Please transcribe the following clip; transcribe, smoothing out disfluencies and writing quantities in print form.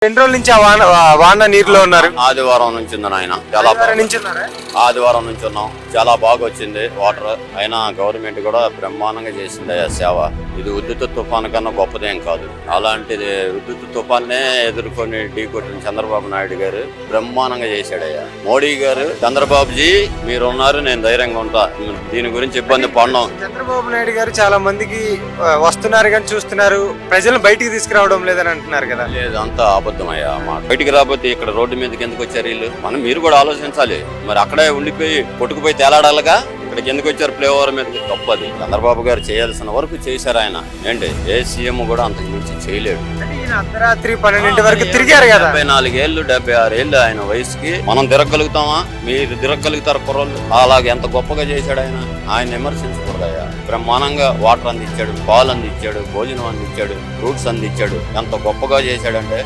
ఎన్ని రోజుల నుంచి వాన నీరులో ఉన్నారు? ఆదివారం నుంచి ఉంది ఆయన. చాలా నుంచి ఉన్నారా? ఆదివారం నుంచి ఉన్నాం. చాలా బాగా వచ్చింది వాటర్. అయినా గవర్నమెంట్ కూడా బ్రహ్మాండంగా చేసింది ఆ సేవ. ఇది ఉద్దుత్ తుఫాను కన్నా గొప్పదేం కాదు. అలాంటిది ఉద్దుత్ తుఫాన్నే ఎదుర్కొని ఢీకొట్టిన చంద్రబాబు నాయుడు గారు బ్రహ్మాండంగా చేశాడయ్యా. మోడీ గారు, చంద్రబాబుజీ మీరున్నారు, నేను ధైర్యంగా ఉంటా, దీని గురించి ఇబ్బంది పడినాం. చంద్రబాబు నాయుడు గారు చాలా మందికి వస్తున్నారు కానీ చూస్తున్నారు, ప్రజలను బయటికి తీసుకురావడం లేదని అంటున్నారు కదా. లేదు, అంతా అబద్ధమయ్యా. బయటికి రాకపోతే ఇక్కడ రోడ్డు మీదకి ఎందుకు వచ్చారు వీళ్ళు? మీరు కూడా ఆలోచించాలి. మరి అక్కడే ఉండిపోయి కొట్టుకుపోయి తేలాడాలిగా. ఇక్కడికి ఎందుకు వచ్చారు? ఫ్లై ఓవర్ మీద తప్పది. చంద్రబాబు గారు చేయాల్సిన వరకు చేశారు ఆయన. ఏంటి ఏ సీఎం కూడా అంతకు మించి చేయలేడు. అర్ధరాత్రి 12 వరకు తిరిగారు కదా. 74 ఏళ్ళు 76 ఏళ్ళు ఆయన వయసుకి మనం తిరగలుగుతామా? మీరు తిరగలుగుతారు కుర్రోళ్ళు. అలాగే ఎంత గొప్పగా చేశాడు ఆయన. ఆయన విమర్శించకూడదయ్యా. బ్రహ్మాండంగా వాటర్ అందించాడు, పాలు అందించాడు, భోజనం అందించాడు, ఫ్రూట్స్ అందించాడు. ఎంత గొప్పగా చేశాడంటే